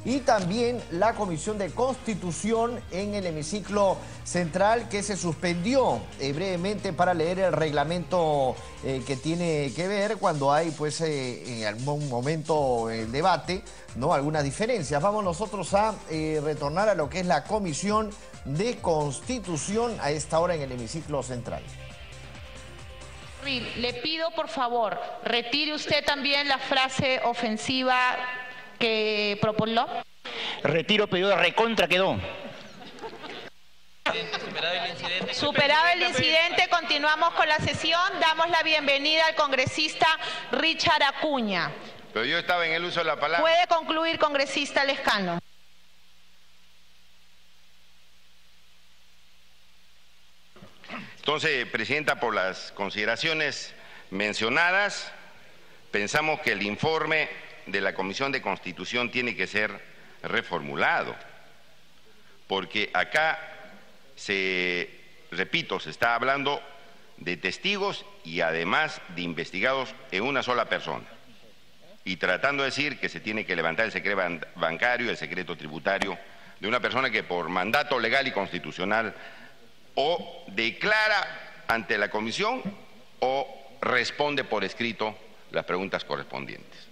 y también la Comisión de Constitución en el hemiciclo central, que se suspendió brevemente para leer el reglamento que tiene que ver cuando hay pues en algún momento el debate, ¿no? Algunas diferencias. Vamos nosotros a retornar a lo que es la Comisión de Constitución a esta hora en el hemiciclo central. Le pido por favor, retire usted también la frase ofensiva que proponió. Retiro pedido de recontra quedó. Superado el incidente, continuamos con la sesión. Damos la bienvenida al congresista Richard Acuña. Pero yo estaba en el uso de la palabra. Puede concluir, congresista Lescano. Entonces, Presidenta, por las consideraciones mencionadas, pensamos que el informe de la Comisión de Constitución tiene que ser reformulado, porque acá repito, se está hablando de testigos y además de investigados en una sola persona, y tratando de decir que se tiene que levantar el secreto bancario y el secreto tributario de una persona que por mandato legal y constitucional o declara ante la comisión o responde por escrito las preguntas correspondientes.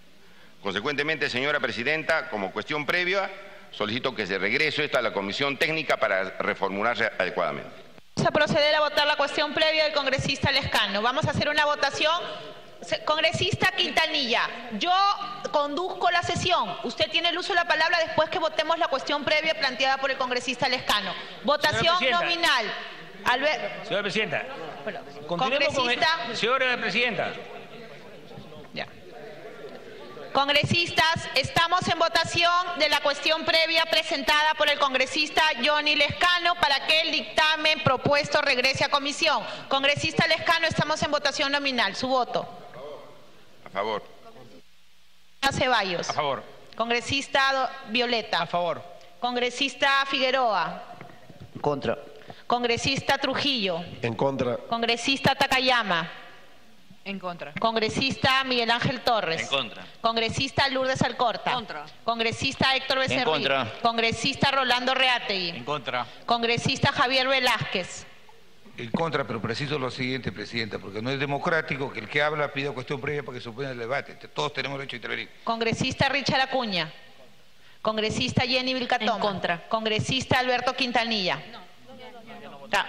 Consecuentemente, señora Presidenta, como cuestión previa, solicito que se regrese esta a la Comisión Técnica para reformularse adecuadamente. Vamos a proceder a votar la cuestión previa del congresista Lescano. Vamos a hacer una votación. Congresista Quintanilla, yo conduzco la sesión. Usted tiene el uso de la palabra después que votemos la cuestión previa planteada por el congresista Lescano. Votación nominal. Señora Presidenta, congresista. Señora Presidenta. Ya. Congresistas, estamos en votación de la cuestión previa presentada por el congresista Johnny Lescano para que el dictamen propuesto regrese a comisión. Congresista Lescano, estamos en votación nominal. Su voto. A favor. Ceballos. A favor. Congresista Violeta. A favor. Congresista Figueroa. Contra. Congresista Trujillo. En contra. Congresista Takayama. En contra. Congresista Miguel Ángel Torres. En contra. Congresista Lourdes Alcorta. Contra. Congresista Héctor Becerril. En contra. Congresista Rolando Reategui. En contra. Congresista Javier Velázquez. En contra, pero preciso lo siguiente, Presidenta, porque no es democrático que el que habla pida cuestión previa para que se suspenda el debate. Todos tenemos derecho a intervenir. Congresista Richard Acuña. Congresista Jenny Vilcatoma. En contra. Congresista Alberto Quintanilla.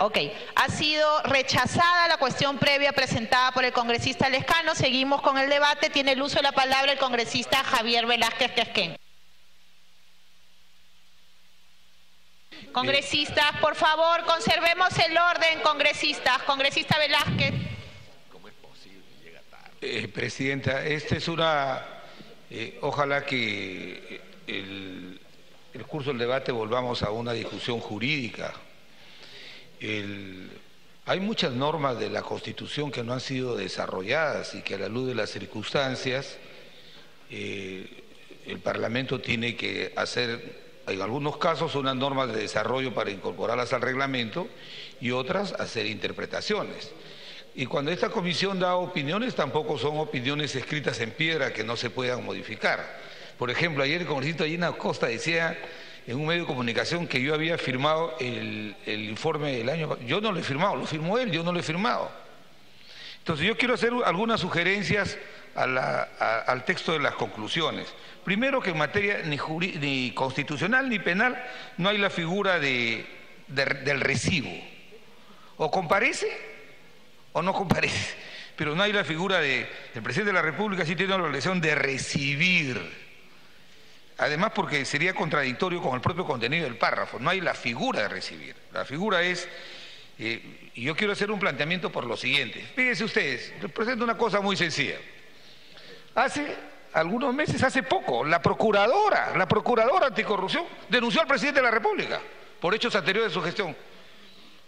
Ok. Ha sido rechazada la cuestión previa presentada por el congresista Lescano. Seguimos con el debate. Tiene el uso de la palabra el congresista Javier Velázquez Quesquén. Congresistas, por favor, conservemos el orden, congresistas. Congresista Velázquez. ¿Cómo es posible? Llega tarde. Presidenta, esta es una... ojalá que el curso del debate volvamos a una discusión jurídica. Hay muchas normas de la Constitución que no han sido desarrolladas y que a la luz de las circunstancias el Parlamento tiene que hacer, en algunos casos, unas normas de desarrollo para incorporarlas al reglamento y otras hacer interpretaciones. Y cuando esta comisión da opiniones, tampoco son opiniones escritas en piedra que no se puedan modificar. Por ejemplo, ayer el congresista Gina Acosta decía en un medio de comunicación que yo había firmado el informe del año. Yo no lo he firmado, lo firmó él, yo no lo he firmado. Entonces yo quiero hacer algunas sugerencias al texto de las conclusiones. Primero, que en materia ni constitucional ni penal no hay la figura del recibo. O comparece o no comparece, pero no hay la figura del presidente de la República, sí tiene la obligación de recibir. Además, porque sería contradictorio con el propio contenido del párrafo. No hay la figura de recibir. La figura es... y yo quiero hacer un planteamiento por lo siguiente. Fíjense ustedes, les presento una cosa muy sencilla. Hace algunos meses, hace poco, la procuradora anticorrupción denunció al presidente de la República por hechos anteriores de su gestión.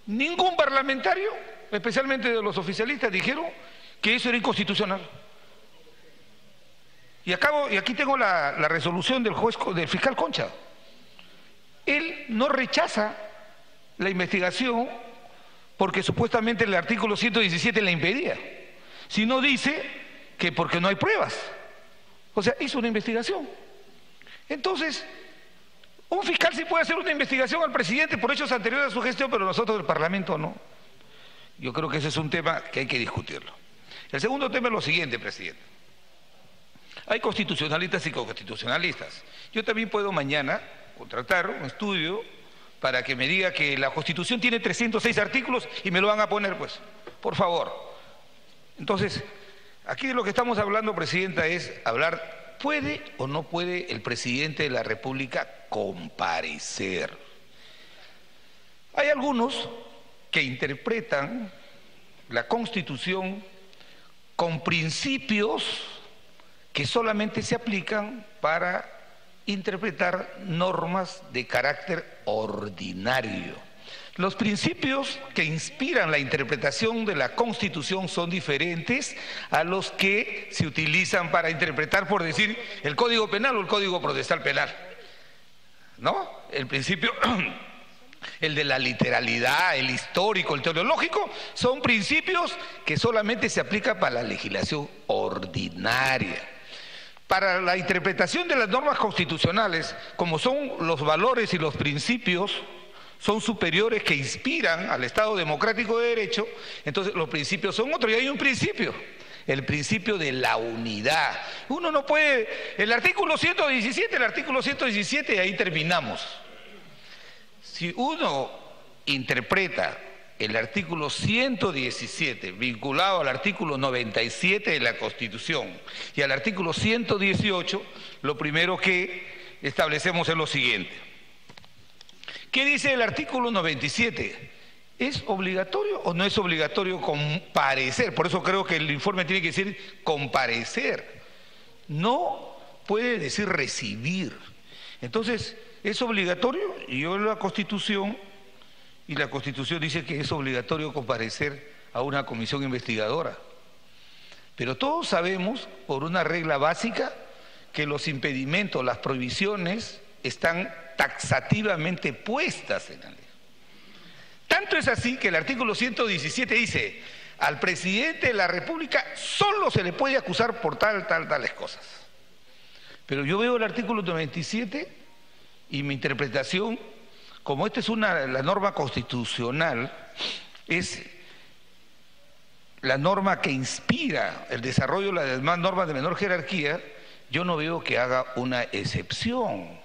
Ningún parlamentario, especialmente de los oficialistas, dijeron que eso era inconstitucional. Y aquí tengo la resolución del fiscal Concha. Él no rechaza la investigación porque supuestamente el artículo 117 la impedía, sino dice que porque no hay pruebas. O sea, hizo una investigación. Entonces, Un fiscal sí puede hacer una investigación al presidente por hechos anteriores a su gestión, pero nosotros del Parlamento no. Yo creo que ese es un tema que hay que discutirlo. El segundo tema es lo siguiente, presidente. Hay constitucionalistas y constitucionalistas. Yo también puedo mañana contratar un estudio para que me diga que la Constitución tiene 306 artículos y me lo van a poner, pues, por favor. Entonces, aquí de lo que estamos hablando, presidenta, es hablar, ¿puede o no puede el presidente de la República comparecer? Hay algunos que interpretan la Constitución con principios que solamente se aplican para interpretar normas de carácter ordinario. Los principios que inspiran la interpretación de la Constitución son diferentes a los que se utilizan para interpretar, por decir, el Código Penal o el Código Procesal Penal, ¿no? El principio, el de la literalidad, el histórico, el teleológico, son principios que solamente se aplican para la legislación ordinaria. Para la interpretación de las normas constitucionales, como son los valores y los principios, son superiores que inspiran al Estado democrático de derecho, entonces los principios son otros. Y hay un principio, el principio de la unidad. Uno no puede, el artículo 117, y ahí terminamos. Si uno interpreta el artículo 117 vinculado al artículo 97 de la Constitución y al artículo 118, lo primero que establecemos es lo siguiente. ¿Qué dice el artículo 97? ¿Es obligatorio o no es obligatorio comparecer? Por eso creo que el informe tiene que decir comparecer. No puede decir recibir. Entonces, ¿es obligatorio? Y yo en la Constitución, y la Constitución dice que es obligatorio comparecer a una comisión investigadora. Pero todos sabemos, por una regla básica, que los impedimentos, las prohibiciones, están taxativamente puestas en la ley. Tanto es así que el artículo 117 dice, al presidente de la República solo se le puede acusar por tales cosas. Pero yo veo el artículo 97 y mi interpretación, como esta es la norma constitucional, es la norma que inspira el desarrollo de las demás normas de menor jerarquía, yo no veo que haga una excepción.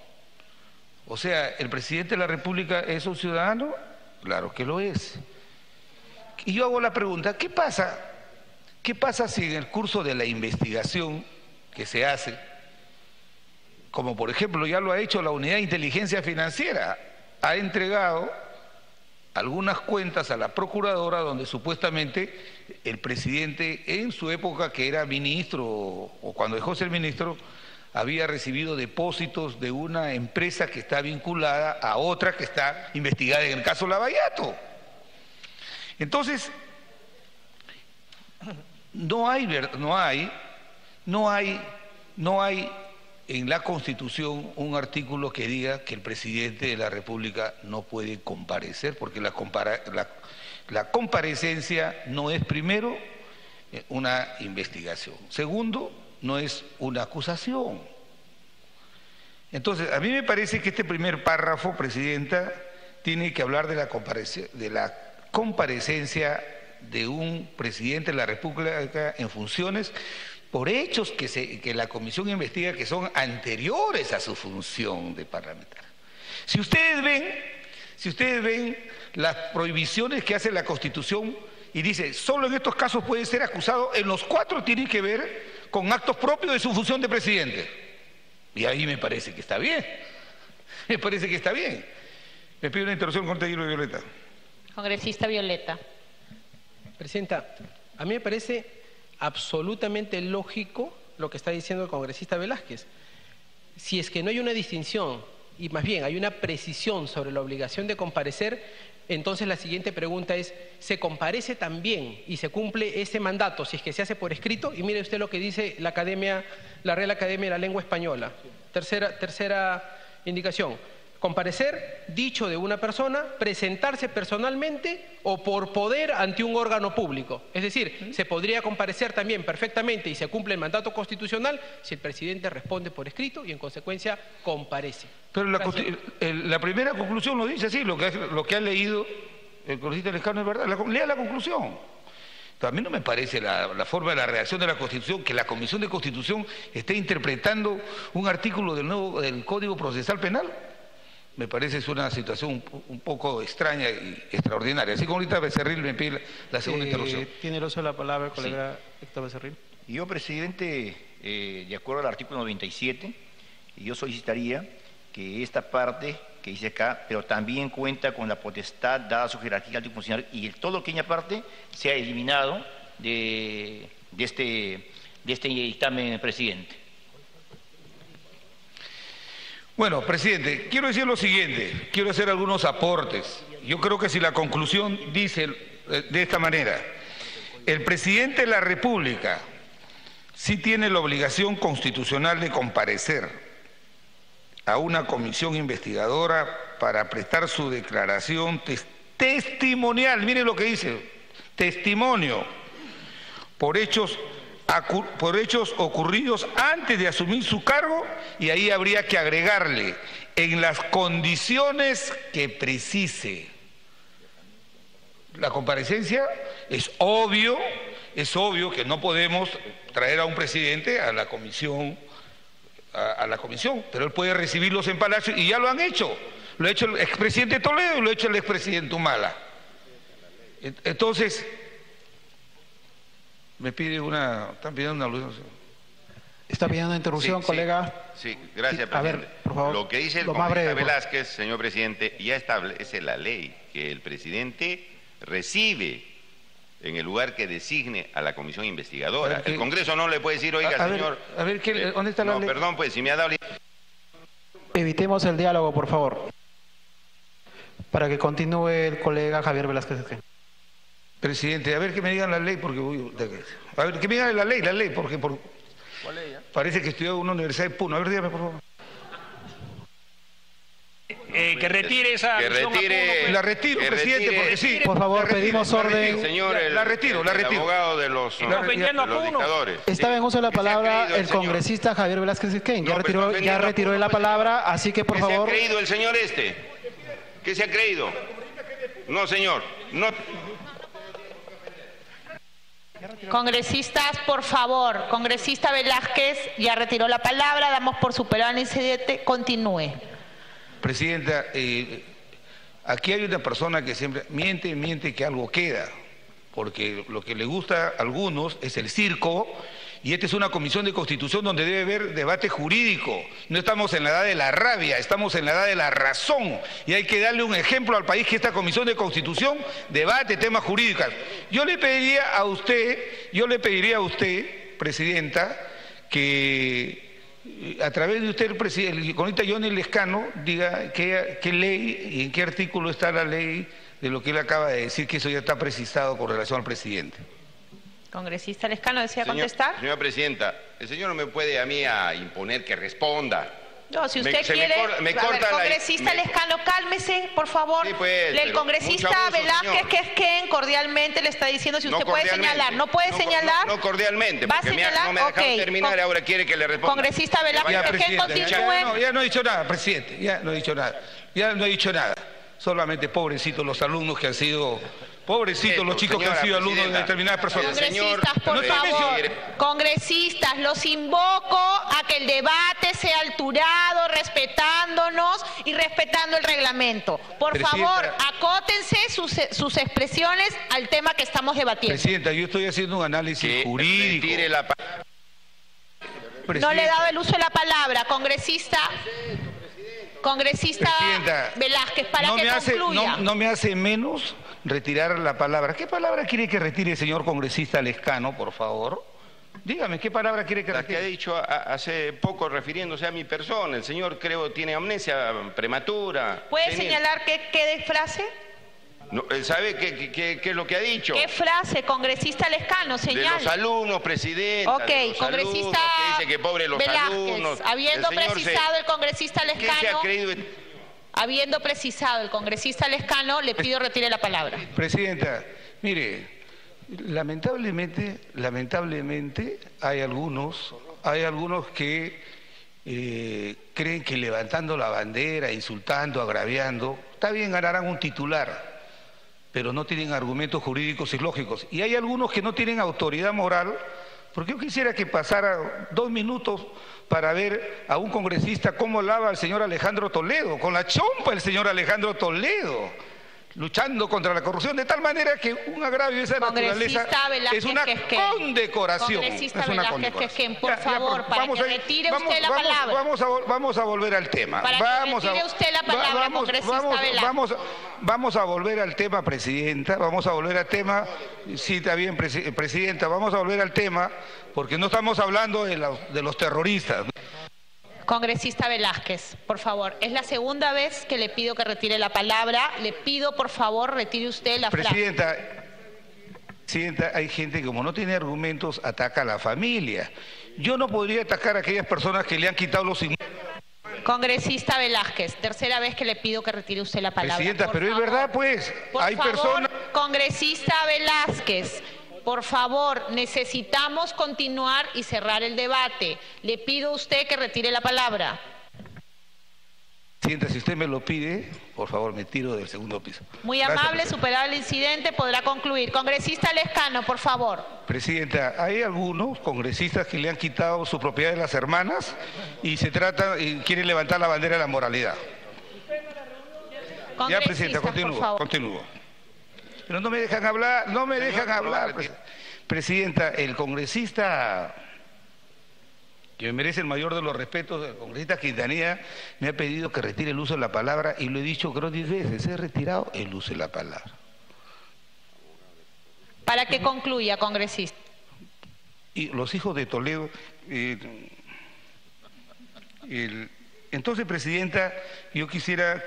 O sea, ¿el presidente de la República es un ciudadano? Claro que lo es. Y yo hago la pregunta, ¿qué pasa si en el curso de la investigación que se hace, como por ejemplo ya lo ha hecho la Unidad de Inteligencia Financiera, ha entregado algunas cuentas a la Procuradora donde supuestamente el presidente en su época que era ministro o cuando dejó ser ministro había recibido depósitos de una empresa que está vinculada a otra que está investigada en el caso Lavallato? Entonces, no hay en la Constitución un artículo que diga que el presidente de la República no puede comparecer, porque la comparecencia no es, primero, una investigación. Segundo, no es una acusación. Entonces, a mí me parece que este primer párrafo, presidenta, tiene que hablar de la comparecencia de un presidente de la República en funciones por hechos que la comisión investiga que son anteriores a su función de parlamentario. Si ustedes ven las prohibiciones que hace la Constitución y dice, solo en estos casos puede ser acusado, en los 4 tienen que ver con actos propios de su función de presidente. Y ahí me parece que está bien. Me parece que está bien. Me pido una interrupción con Violeta. Congresista Violeta. Presidenta, a mí me parece absolutamente lógico lo que está diciendo el congresista Velázquez. Si es que no hay una distinción y más bien hay una precisión sobre la obligación de comparecer, entonces la siguiente pregunta es, ¿se comparece también y se cumple ese mandato si es que se hace por escrito? Y mire usted lo que dice la Real Academia de la Lengua Española. Tercera indicación. Comparecer, dicho de una persona, presentarse personalmente o por poder ante un órgano público. Es decir, se podría comparecer también perfectamente y se cumple el mandato constitucional si el presidente responde por escrito y en consecuencia comparece. Pero la primera conclusión lo dice así, lo que ha leído el congresista Lescano es verdad. Lea la conclusión. A mí no me parece la forma de la redacción de la Constitución que la Comisión de Constitución esté interpretando un artículo del Código Procesal Penal. Me parece es una situación un poco extraña y extraordinaria. Así como ahorita Becerril me pide la segunda interrupción. Tiene el uso de la palabra el colega Héctor Becerril. Yo, presidente, de acuerdo al artículo 97, yo solicitaría que esta parte que dice acá, pero también cuenta con la potestad dada a su jerarquía altifuncional y todo aquella parte sea eliminado de este dictamen, presidente. Bueno, presidente, quiero decir lo siguiente, quiero hacer algunos aportes. Yo creo que si la conclusión dice de esta manera, el presidente de la República sí tiene la obligación constitucional de comparecer a una comisión investigadora para prestar su declaración testimonial, miren lo que dice, testimonio, por hechos ocurridos antes de asumir su cargo, y ahí habría que agregarle, en las condiciones que precise. La comparecencia es obvio que no podemos traer a un presidente a la comisión, pero él puede recibirlos en Palacio, y ya lo han hecho. Lo ha hecho el expresidente Toledo y lo ha hecho el expresidente Humala. Entonces, están pidiendo una luz. Está pidiendo una interrupción, colega. Sí, gracias, presidente. A ver, por favor, lo que dice el congresista Velázquez, señor presidente, ya establece la ley, que el presidente recibe en el lugar que designe a la comisión investigadora. El Congreso no le puede decir, oiga, señor... ¿dónde está la ley? No, perdón, pues, si me ha dado... Evitemos el diálogo, por favor, para que continúe el colega Javier Velázquez. Presidente, a ver que me digan la ley, porque a ver, que me digan la ley, porque ¿Cuál ley? Parece que estudió en una universidad de Puno. A ver, dígame, por favor. Que retire esa... Que retire... La retiro, presidente, porque sí. Por favor, pedimos orden. Señor, la retiro. El abogado de los dictadores. Estaba en uso de la palabra el congresista Javier Velázquez Esquén. Ya retiró la palabra, así que por favor... ¿Qué se ha creído el señor este? ¿Qué se ha creído? No, señor. No. Congresistas, por favor. Congresista Velázquez ya retiró la palabra. Damos por superado el incidente. Continúe. Presidenta, aquí hay una persona que siempre miente que algo queda, porque lo que le gusta a algunos es el circo, y esta es una comisión de Constitución donde debe haber debate jurídico. No estamos en la edad de la rabia, estamos en la edad de la razón, y hay que darle un ejemplo al país que esta comisión de Constitución debate temas jurídicos. Yo le pediría a usted, presidenta, que a través de usted, el congresista Johnny Lescano, diga qué ley y en qué artículo está la ley de lo que él acaba de decir, que eso ya está precisado con relación al presidente. Congresista Lescano, ¿desea contestar? Señora presidenta, el señor no me puede a mí imponer que responda. No, si usted quiere... Congresista Lescano, cálmese, por favor. Sí, pues, el congresista Velázquez que cordialmente le está diciendo si usted puede señalar. ¿No puede señalar? No cordialmente, porque no me ha dejado terminar, ahora quiere que le responda. Congresista Velázquez que continúe. Ya no he dicho nada, presidente, ya no he dicho nada. Solamente pobrecitos los alumnos que han sido... Pobrecitos los chicos que han sido alumnos de determinadas personas. Congresistas, por favor, congresistas, los invoco a que el debate sea alturado, respetándonos y respetando el reglamento. Por favor, acótense sus expresiones al tema que estamos debatiendo. Presidenta, yo estoy haciendo un análisis jurídico. No le he dado el uso de la palabra, congresista Velázquez, para que concluya. No me hace menos retirar la palabra. ¿Qué palabra quiere que retire el señor congresista Lescano, por favor? Dígame, ¿qué palabra quiere que retire? La que ha dicho hace poco refiriéndose a mi persona. El señor, creo, tiene amnesia prematura. ¿Puede señalar qué frase? No, él sabe qué es lo que ha dicho. ¿Qué frase, congresista Lescano? Señal. De los alumnos, presidenta. Ok, congresista que dice que pobre los Velázquez, alumnos. habiendo precisado el congresista Lescano... ¿Qué se ha creído? Habiendo precisado el congresista Lescano, le pido retire la palabra. Presidenta, mire, lamentablemente hay algunos que creen que levantando la bandera, insultando, agraviando, está bien, ganarán un titular, pero no tienen argumentos jurídicos y lógicos. Y hay algunos que no tienen autoridad moral, porque yo quisiera que pasara 2 minutos para ver a un congresista cómo lava al señor Alejandro Toledo, con la chompa el señor Alejandro Toledo, luchando contra la corrupción, de tal manera que un agravio de esa naturaleza es una condecoración. Congresista Velázquez Quezquén, por favor, para que retire usted la palabra. Vamos a volver al tema. Para que retire usted la palabra, congresista Velázquez. Vamos a volver al tema, presidenta. Vamos a volver al tema. Sí, está bien, presidenta. Vamos a volver al tema, porque no estamos hablando de los terroristas. Congresista Velázquez, por favor, es la segunda vez que le pido que retire la palabra. Le pido, por favor, retire usted la frase. Presidenta, hay gente que como no tiene argumentos ataca a la familia. Yo no podría atacar a aquellas personas que le han quitado los inmuebles. Congresista Velázquez, tercera vez que le pido que retire usted la palabra. Presidenta, pero es verdad, pues. Hay personas. Congresista Velázquez. Por favor, necesitamos continuar y cerrar el debate. Le pido a usted que retire la palabra. Presidenta, si usted me lo pide, por favor, me tiro del segundo piso. Muy amable, superado el incidente, podrá concluir. Congresista Lescano, por favor. Presidenta, hay algunos congresistas que le han quitado su propiedad de las hermanas y quieren levantar la bandera de la moralidad. Ya, Presidenta, continúo. Pero no me dejan hablar, Presidenta, el congresista que me merece el mayor de los respetos, el congresista Quintanilla, me ha pedido que retire el uso de la palabra y lo he dicho creo 10 veces, he retirado el uso de la palabra. Para que concluya, congresista. Y los hijos de Toledo, entonces, Presidenta, yo quisiera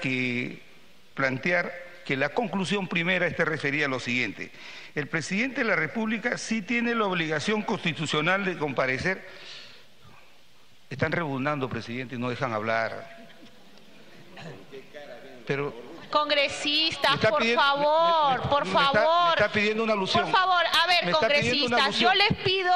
plantear que la conclusión primera esté referida a lo siguiente. El presidente de la República sí tiene la obligación constitucional de comparecer. Están rebundando, presidente, y no dejan hablar. Pero congresistas, por favor. Me está pidiendo una alusión. Por favor, a ver, congresistas, yo les pido,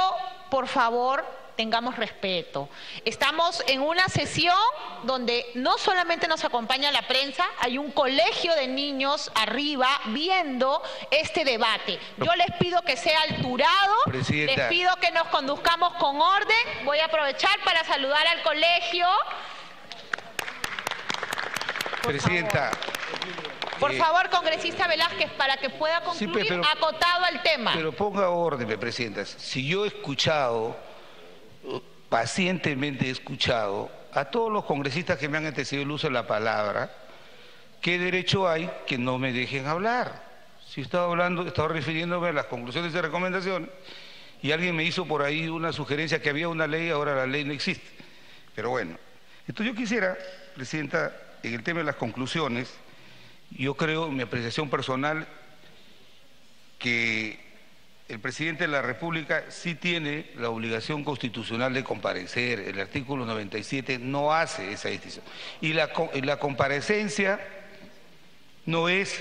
por favor, tengamos respeto. Estamos en una sesión donde no solamente nos acompaña la prensa, hay un colegio de niños arriba viendo este debate. Yo les pido que sea alturado, Presidenta. Les pido que nos conduzcamos con orden. Voy a aprovechar para saludar al colegio. Presidenta. Por favor, congresista Velázquez, para que pueda concluir, sí, acotado al tema. Pero ponga orden, Presidenta. Si yo he escuchado, pacientemente he escuchado a todos los congresistas que me han antecedido el uso de la palabra, ¿qué derecho hay que no me dejen hablar? Si estaba refiriéndome a las conclusiones y recomendaciones, y alguien me hizo por ahí una sugerencia que había una ley, ahora la ley no existe. Pero bueno, entonces yo quisiera, Presidenta, en el tema de las conclusiones, yo creo, mi apreciación personal, que el presidente de la República sí tiene la obligación constitucional de comparecer. El artículo 97 no hace esa distinción. Y la comparecencia no es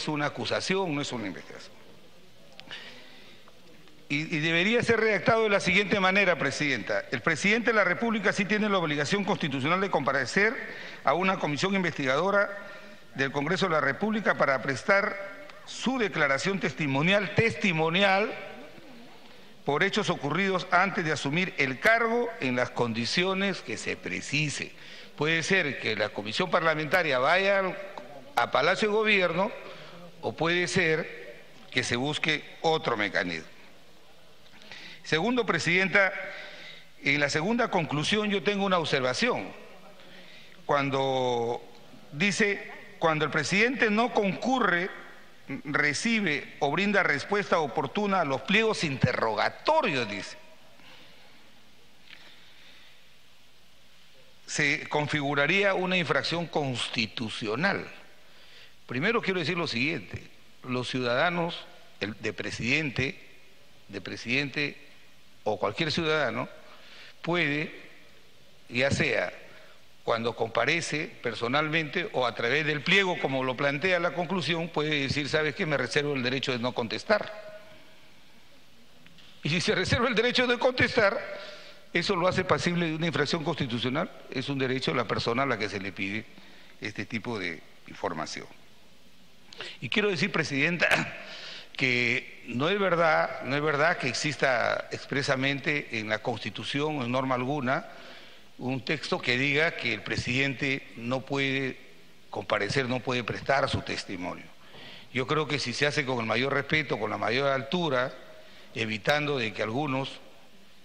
una acusación, no es una investigación. Y debería ser redactado de la siguiente manera, Presidenta. El presidente de la República sí tiene la obligación constitucional de comparecer a una comisión investigadora del Congreso de la República para prestar su declaración testimonial por hechos ocurridos antes de asumir el cargo en las condiciones que se precise. Puede ser que la comisión parlamentaria vaya a Palacio de Gobierno o puede ser que se busque otro mecanismo. Segundo, Presidenta, en la segunda conclusión yo tengo una observación. Cuando el presidente no concurre, recibe o brinda respuesta oportuna a los pliegos interrogatorios, dice, se configuraría una infracción constitucional. Primero quiero decir lo siguiente: los ciudadanos, de presidente o cualquier ciudadano puede, ya sea cuando comparece personalmente o a través del pliego, como lo plantea la conclusión, puede decir, ¿sabes qué? Me reservo el derecho de no contestar. Y si se reserva el derecho de contestar, eso lo hace pasible de una infracción constitucional. Es un derecho de la persona a la que se le pide este tipo de información. Y quiero decir, Presidenta, que no es verdad que exista expresamente en la Constitución o en norma alguna un texto que diga que el presidente no puede comparecer, no puede prestar su testimonio. Yo creo que si se hace con el mayor respeto, con la mayor altura, evitando de que algunos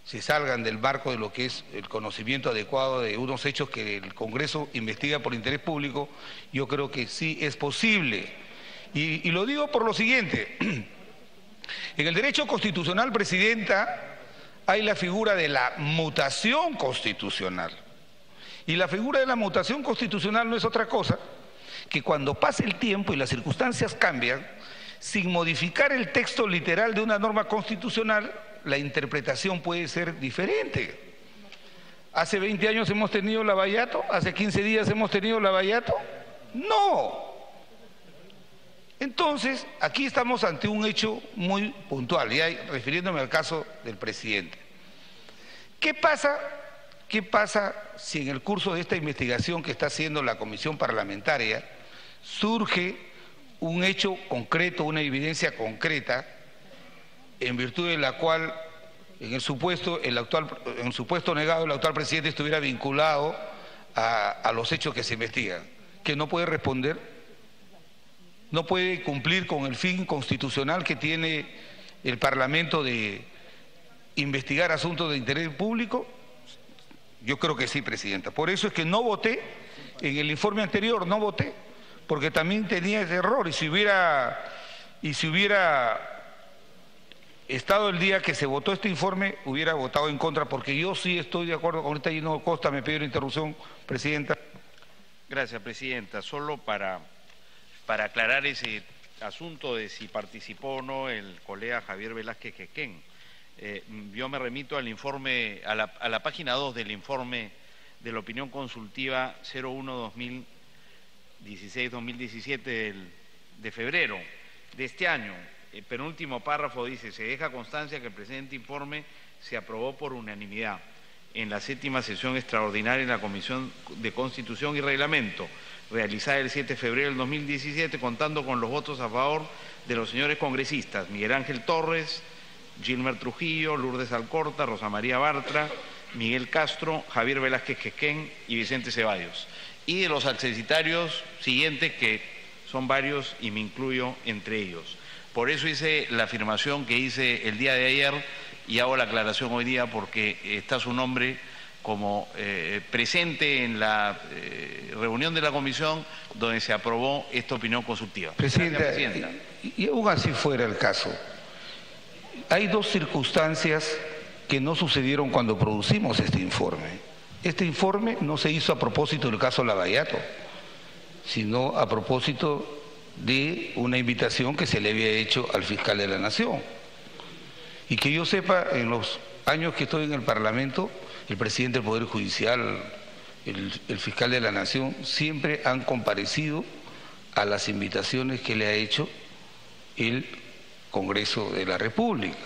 se salgan del marco de lo que es el conocimiento adecuado de unos hechos que el Congreso investiga por interés público, yo creo que sí es posible. Y lo digo por lo siguiente. En el derecho constitucional, Presidenta, hay la figura de la mutación constitucional. Y la figura de la mutación constitucional no es otra cosa que cuando pasa el tiempo y las circunstancias cambian, sin modificar el texto literal de una norma constitucional, la interpretación puede ser diferente. ¿Hace 20 años hemos tenido Lavallato? ¿Hace 15 días hemos tenido Lavallato? No. Entonces, aquí estamos ante un hecho muy puntual, y refiriéndome al caso del presidente. ¿Qué pasa si en el curso de esta investigación que está haciendo la comisión parlamentaria surge un hecho concreto, una evidencia concreta, en virtud de la cual, en el supuesto negado, el actual presidente estuviera vinculado a los hechos que se investigan? ¿Que no puede responder? ¿No puede cumplir con el fin constitucional que tiene el Parlamento de investigar asuntos de interés público? Yo creo que sí, Presidenta. Por eso es que no voté, en el informe anterior no voté, porque también tenía ese error, y si hubiera estado el día que se votó este informe, hubiera votado en contra, porque yo sí estoy de acuerdo con ahorita Gino Costa, me pide una interrupción, Presidenta. Gracias, Presidenta. Solo para aclarar ese asunto de si participó o no el colega Javier Velázquez Quequén, yo me remito al informe, a la página 2 del informe de la opinión consultiva 01-2016-2017 de febrero de este año. El penúltimo párrafo dice: se deja constancia que el presente informe se aprobó por unanimidad en la 7ª sesión extraordinaria en la Comisión de Constitución y Reglamento, realizada el 7 de febrero del 2017, contando con los votos a favor de los señores congresistas Miguel Ángel Torres, Gilmer Trujillo, Lourdes Alcorta, Rosa María Bartra, Miguel Castro, Javier Velázquez Quequén y Vicente Ceballos. Y de los accesitarios siguientes, que son varios y me incluyo entre ellos. Por eso hice la afirmación que hice el día de ayer y hago la aclaración hoy día, porque está su nombre como presente en la reunión de la comisión donde se aprobó esta opinión consultiva. Presidenta, y aún así fuera el caso, hay dos circunstancias que no sucedieron cuando producimos este informe. Este informe no se hizo a propósito del caso Lavallato, sino a propósito de una invitación que se le había hecho al fiscal de la Nación. Y que yo sepa, en los años que estoy en el Parlamento, el presidente del Poder Judicial, el fiscal de la Nación, siempre han comparecido a las invitaciones que le ha hecho el Congreso de la República.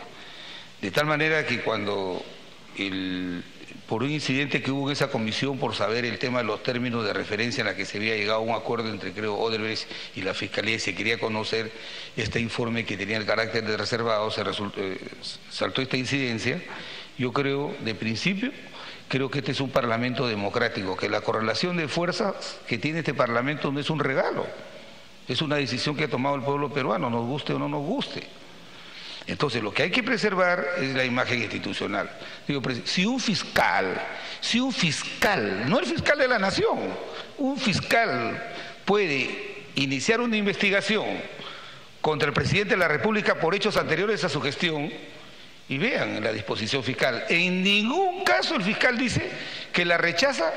De tal manera que cuando por un incidente que hubo en esa comisión, por saber el tema de los términos de referencia en la que se había llegado a un acuerdo entre, creo, Odebrecht y la Fiscalía, y se quería conocer este informe que tenía el carácter de reservado, saltó esta incidencia. Yo creo, de principio, creo que este es un Parlamento democrático, que la correlación de fuerzas que tiene este Parlamento no es un regalo, es una decisión que ha tomado el pueblo peruano, nos guste o no nos guste. Entonces, lo que hay que preservar es la imagen institucional. Digo, si un fiscal, no el fiscal de la Nación, un fiscal puede iniciar una investigación contra el presidente de la República por hechos anteriores a su gestión, y vean en la disposición fiscal, en ningún caso el fiscal dice que la rechaza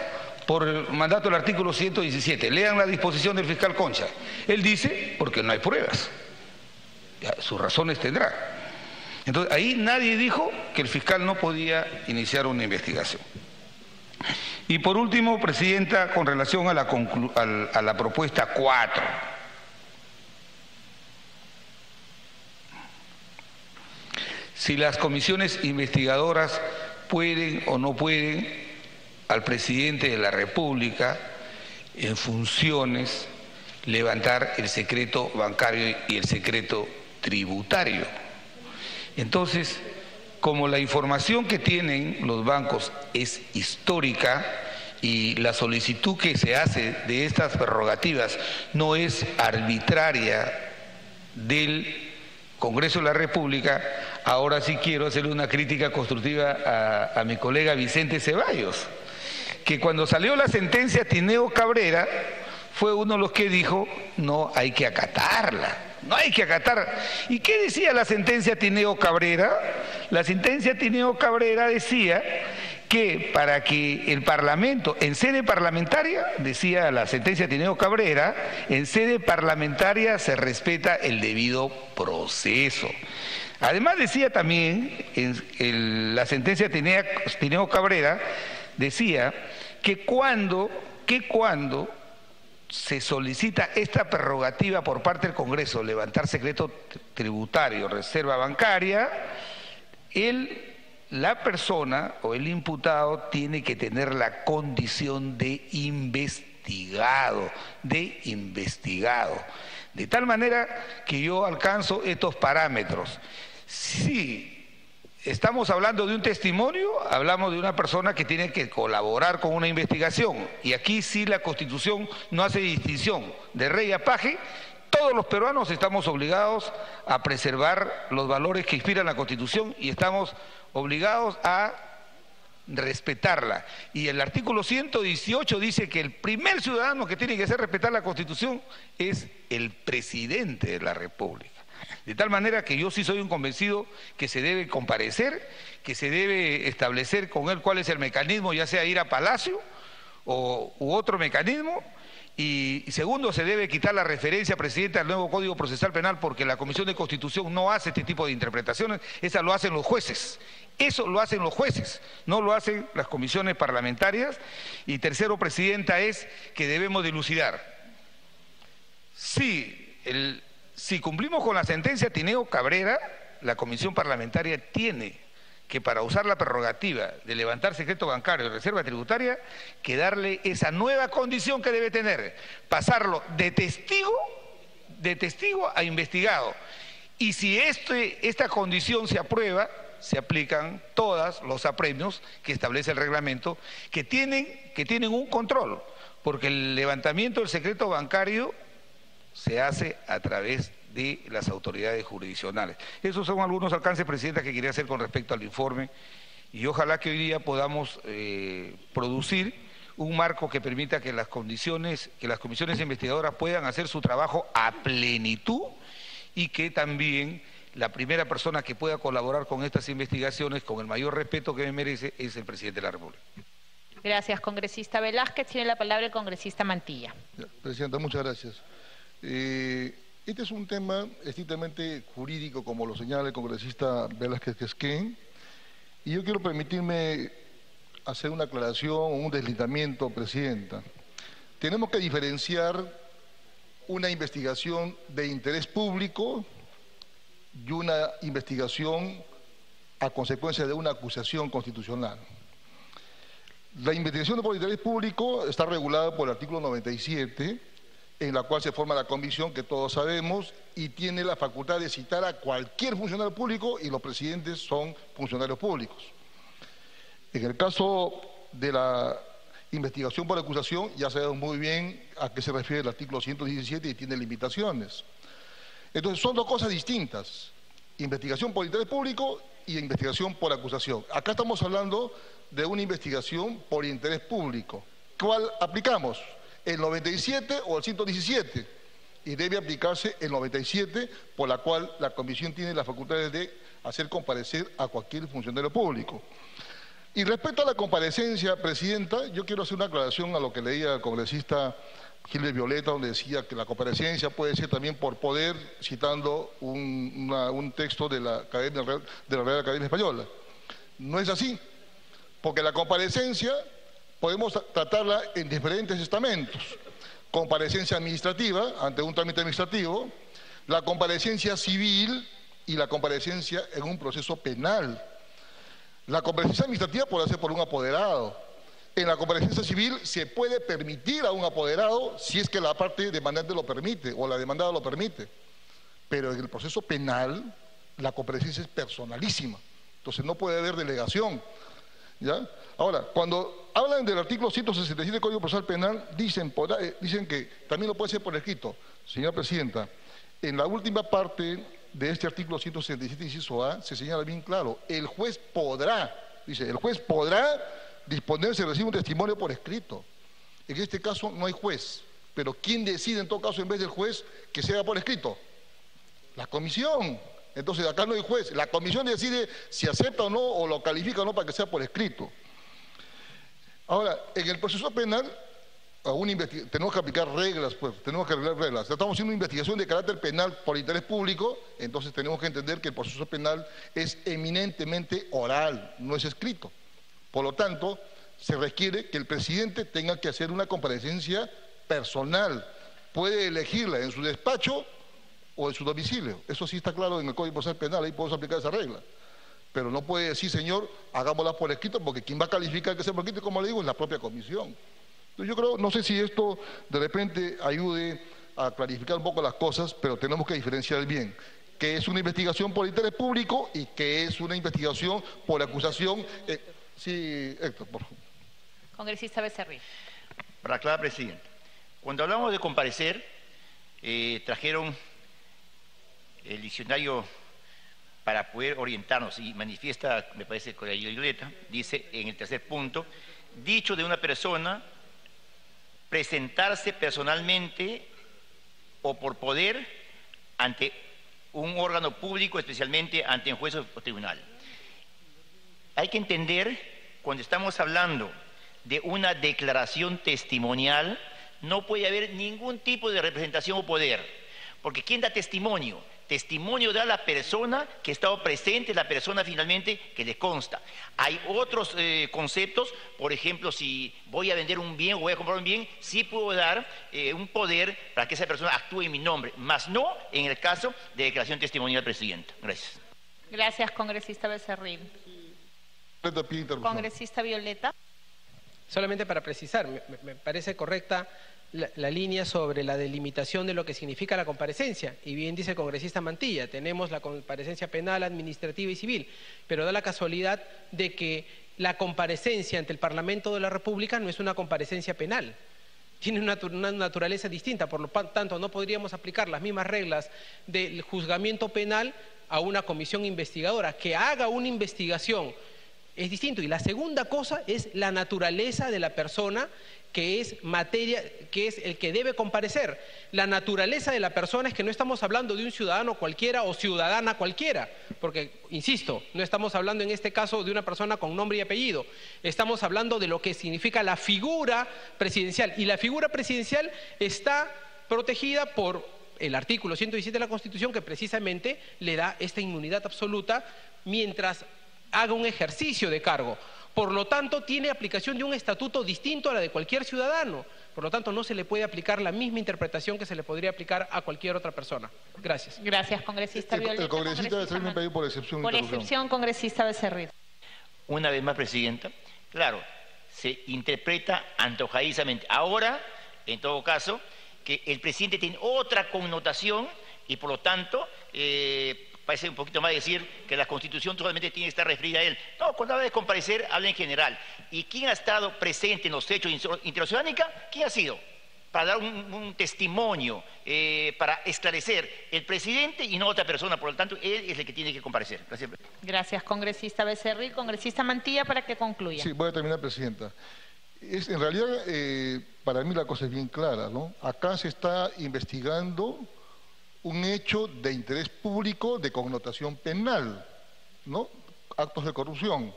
por el mandato del artículo 117. Lean la disposición del fiscal Concha. Él dice porque no hay pruebas. Ya, sus razones tendrá. Entonces, ahí nadie dijo que el fiscal no podía iniciar una investigación. Y por último, Presidenta, con relación a la propuesta 4. Si las comisiones investigadoras pueden o no pueden al presidente de la República en funciones levantar el secreto bancario y el secreto tributario. Entonces, como la información que tienen los bancos es histórica y la solicitud que se hace de estas prerrogativas no es arbitraria del Congreso de la República, ahora sí quiero hacerle una crítica constructiva a mi colega Vicente Ceballos, que cuando salió la sentencia Tineo Cabrera fue uno de los que dijo no hay que acatarla, no hay que acatar. ¿Y qué decía la sentencia Tineo Cabrera? La sentencia Tineo Cabrera decía que para que el Parlamento, en sede parlamentaria, decía la sentencia Tineo Cabrera, en sede parlamentaria se respeta el debido proceso. Además decía también, la sentencia Tineo Cabrera, decía que cuando se solicita esta prerrogativa por parte del Congreso, levantar secreto tributario, reserva bancaria, la persona o el imputado tiene que tener la condición de investigado, de tal manera que yo alcanzo estos parámetros. Si estamos hablando de un testimonio, hablamos de una persona que tiene que colaborar con una investigación, y aquí sí la Constitución no hace distinción de rey a paje. Todos los peruanos estamos obligados a preservar los valores que inspiran la Constitución y estamos obligados a respetarla. Y el artículo 118 dice que el primer ciudadano que tiene que hacer respetar la Constitución es el presidente de la República. De tal manera que yo sí soy un convencido que se debe comparecer, que se debe establecer con él cuál es el mecanismo, ya sea ir a Palacio u otro mecanismo. Y segundo, se debe quitar la referencia, Presidente, al nuevo Código Procesal Penal, porque la Comisión de Constitución no hace este tipo de interpretaciones, esa lo hacen los jueces. Eso lo hacen los jueces, no lo hacen las comisiones parlamentarias. Y tercero, Presidenta, es que debemos dilucidar. Si cumplimos con la sentencia Tineo Cabrera, la comisión parlamentaria tiene que, para usar la prerrogativa de levantar secreto bancario y reserva tributaria, que darle esa nueva condición que debe tener, pasarlo de testigo a investigado. Y si esta condición se aprueba, se aplican todos los apremios que establece el reglamento, que tienen un control, porque el levantamiento del secreto bancario se hace a través de las autoridades jurisdiccionales. Esos son algunos alcances, Presidenta, que quería hacer con respecto al informe, y ojalá que hoy día podamos producir un marco que permita que las comisiones investigadoras puedan hacer su trabajo a plenitud, y que también la primera persona que pueda colaborar con estas investigaciones, con el mayor respeto que me merece, es el Presidente de la República. Gracias, congresista Velázquez. Tiene la palabra el congresista Mantilla. Presidenta, muchas gracias. Este es un tema estrictamente jurídico, como lo señala el congresista Velázquez Quesquén, y yo quiero permitirme hacer una aclaración, un deslindamiento, Presidenta. Tenemos que diferenciar una investigación de interés público y una investigación a consecuencia de una acusación constitucional. La investigación por interés público está regulada por el artículo 97, en la cual se forma la comisión que todos sabemos, y tiene la facultad de citar a cualquier funcionario público, y los presidentes son funcionarios públicos. En el caso de la investigación por acusación, ya sabemos muy bien a qué se refiere el artículo 117 y tiene limitaciones. Entonces son dos cosas distintas: investigación por interés público y investigación por acusación. Acá estamos hablando de una investigación por interés público. ¿Cuál aplicamos? ¿El 97 o el 117? Y debe aplicarse el 97, por la cual la comisión tiene las facultades de hacer comparecer a cualquier funcionario público. Y respecto a la comparecencia, Presidenta, yo quiero hacer una aclaración a lo que leía el congresista Gilbert Violeta, donde decía que la comparecencia puede ser también por poder, citando un texto de la Real Academia Española. No es así, porque la comparecencia podemos tratarla en diferentes estamentos. Comparecencia administrativa, ante un trámite administrativo, la comparecencia civil y la comparecencia en un proceso penal. La comparecencia administrativa puede ser por un apoderado. En la comparecencia civil se puede permitir a un apoderado si es que la parte demandante lo permite o la demandada lo permite. Pero en el proceso penal la comparecencia es personalísima. Entonces no puede haber delegación, ¿ya? Ahora, cuando hablan del artículo 167 del Código Procesal Penal, dicen que también lo puede ser por escrito. Señora Presidenta, en la última parte de este artículo 167, inciso A, se señala bien claro, el juez podrá, dice, el juez podrá disponerse de recibir un testimonio por escrito. En este caso no hay juez, pero ¿quién decide en todo caso en vez del juez que sea por escrito? La comisión. Entonces acá no hay juez, la comisión decide si acepta o no, o lo califica o no para que sea por escrito. Ahora, en el proceso penal, tenemos que aplicar reglas, pues, tenemos que arreglar reglas. Estamos haciendo una investigación de carácter penal por interés público, entonces tenemos que entender que el proceso penal es eminentemente oral, no es escrito. Por lo tanto, se requiere que el presidente tenga que hacer una comparecencia personal. Puede elegirla en su despacho o en su domicilio. Eso sí está claro en el Código Procesal Penal, ahí podemos aplicar esa regla. Pero no puede decir, señor, hagámosla por escrito, porque quien va a calificar que sea por escrito, como le digo, es la propia comisión. Entonces yo creo, no sé si esto de repente ayude a clarificar un poco las cosas, pero tenemos que diferenciar bien qué es una investigación por interés público y qué es una investigación por acusación. Sí, Héctor, por favor. Congresista Becerril. Para aclarar, Presidenta, cuando hablamos de comparecer, trajeron el diccionario para poder orientarnos y manifiesta, me parece, con la Violeta, dice en el tercer punto, dicho de una persona, presentarse personalmente o por poder ante un órgano público, especialmente ante un juez o tribunal. Hay que entender, cuando estamos hablando de una declaración testimonial, no puede haber ningún tipo de representación o poder, porque ¿quién da testimonio? Testimonio da la persona que ha estado presente, la persona finalmente que le consta. Hay otros conceptos, por ejemplo, si voy a vender un bien o voy a comprar un bien, sí puedo dar un poder para que esa persona actúe en mi nombre, más no en el caso de declaración testimonial, Presidenta. Gracias. Gracias, congresista Becerril. Congresista Violeta. Solamente para precisar, me parece correcta la línea sobre la delimitación de lo que significa la comparecencia. Y bien dice el congresista Mantilla, tenemos la comparecencia penal, administrativa y civil, pero da la casualidad de que la comparecencia ante el Parlamento de la República no es una comparecencia penal. Tiene una naturaleza distinta, por lo tanto no podríamos aplicar las mismas reglas del juzgamiento penal a una comisión investigadora que haga una investigación. Es distinto. Y la segunda cosa es la naturaleza de la persona que es materia, que es el que debe comparecer. La naturaleza de la persona es que no estamos hablando de un ciudadano cualquiera o ciudadana cualquiera, porque, insisto, no estamos hablando en este caso de una persona con nombre y apellido, estamos hablando de lo que significa la figura presidencial, y la figura presidencial está protegida por el artículo 117 de la Constitución, que precisamente le da esta inmunidad absoluta mientras haga un ejercicio de cargo. Por lo tanto, tiene aplicación de un estatuto distinto a la de cualquier ciudadano. Por lo tanto, no se le puede aplicar la misma interpretación que se le podría aplicar a cualquier otra persona. Gracias. Gracias, congresista Violeta. El congresista Becerril me pidió por excepción. Por excepción, congresista Becerril. Una vez más, Presidenta, claro, se interpreta antojadizamente. Ahora, en todo caso, que el presidente tiene otra connotación y por lo tanto parece un poquito más decir que la Constitución totalmente tiene que estar referida a él. No, cuando habla de comparecer, habla en general. ¿Y quién ha estado presente en los hechos interoceánica? ¿Quién ha sido? Para dar un testimonio, para esclarecer el presidente y no otra persona. Por lo tanto, él es el que tiene que comparecer. Gracias. Gracias, congresista Becerril. Congresista Mantilla, para que concluya. Sí, voy a terminar, Presidenta. En realidad, para mí la cosa es bien clara, ¿no? Acá se está investigando un hecho de interés público de connotación penal, ¿no? Actos de corrupción.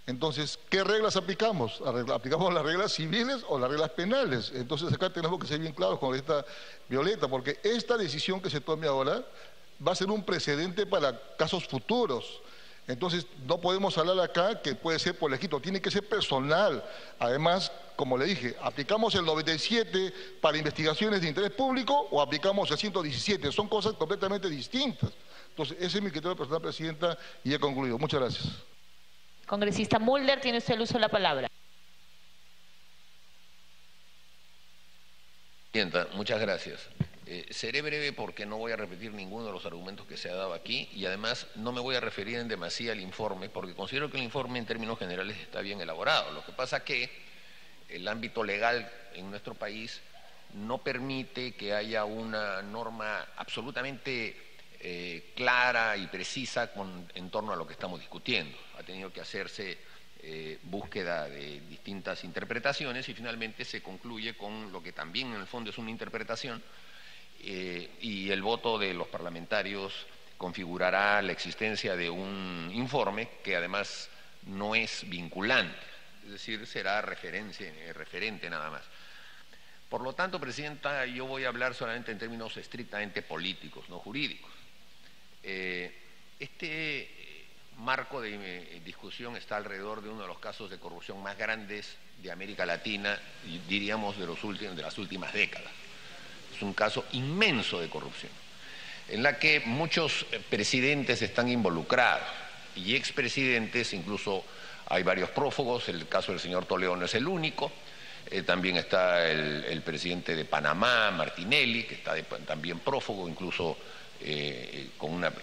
Entonces, ¿qué reglas aplicamos? ¿Aplicamos las reglas civiles o las reglas penales? Entonces acá tenemos que ser bien claros con esta Violeta, porque esta decisión que se tome ahora va a ser un precedente para casos futuros. Entonces, no podemos hablar acá que puede ser por escrito, tiene que ser personal. Además, como le dije, ¿aplicamos el 97 para investigaciones de interés público o aplicamos el 117? Son cosas completamente distintas. Entonces, ese es mi criterio personal, Presidenta, y he concluido. Muchas gracias. Congresista Mulder, tiene usted el uso de la palabra. Presidenta, muchas gracias. Seré breve porque no voy a repetir ninguno de los argumentos que se ha dado aquí y además no me voy a referir en demasía al informe porque considero que el informe en términos generales está bien elaborado. Lo que pasa que el ámbito legal en nuestro país no permite que haya una norma absolutamente clara y precisa en torno a lo que estamos discutiendo. Ha tenido que hacerse búsqueda de distintas interpretaciones y finalmente se concluye con lo que también en el fondo es una interpretación y el voto de los parlamentarios configurará la existencia de un informe que además no es vinculante, es decir, será referente nada más. Por lo tanto, Presidenta, yo voy a hablar solamente en términos estrictamente políticos, no jurídicos. Este marco de discusión está alrededor de uno de los casos de corrupción más grandes de América Latina, y diríamos de las últimas décadas. Es un caso inmenso de corrupción, en la que muchos presidentes están involucrados y expresidentes, incluso hay varios prófugos, el caso del señor Toledo no es el único, también está el presidente de Panamá, Martinelli, que está también prófugo, incluso con una